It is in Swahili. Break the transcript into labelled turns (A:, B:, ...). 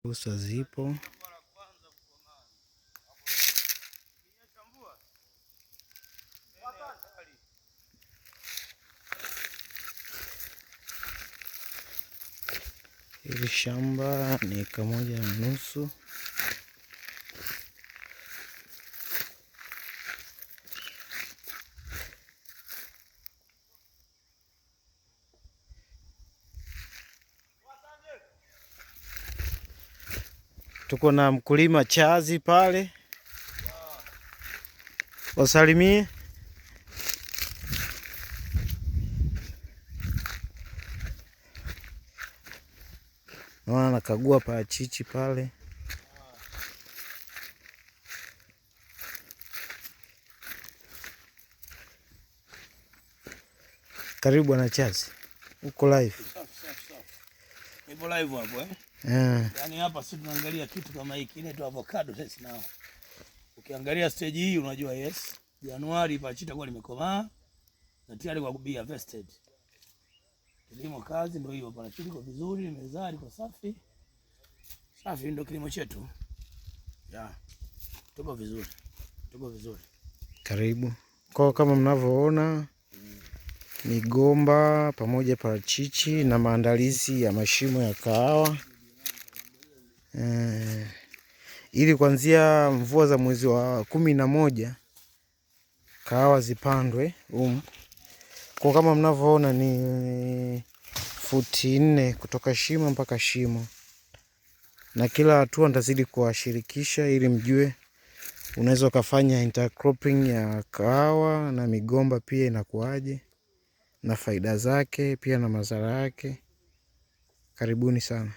A: Fursa zipo. Hili shamba ni 1.5 eka. Tuko na mkulima Chazi pale, wasalimie. Naona nakagua parachichi pale. Karibu bwana Chazi. Uko live?
B: Ipo live hapo Yaani hapa sisi tunaangalia kitu kama hiki inaitwa avocado test now. Ukiangalia stage hii unajua Januari parachichi itakuwa limekomaa na tayari kwa kubia harvested. Kilimo kazi ndio hiyo, parachichi iko vizuri, imezaa iko safi. Safi ndio kilimo chetu. Tuko vizuri. Tuko vizuri.
A: Karibu. Kwa kama mnavyoona migomba pamoja parachichi na maandalizi ya mashimo ya kahawa. Ili kuanzia mvua za mwezi wa 11 kahawa zipandwe Kwa kama mnavyoona ni futi 4 kutoka shimo mpaka shimo. Na kila hatua nitazidi kuwashirikisha ili mjue unaweza ukafanya intercropping ya kahawa na migomba pia inakuaje, na faida zake pia na madhara yake. Karibuni sana.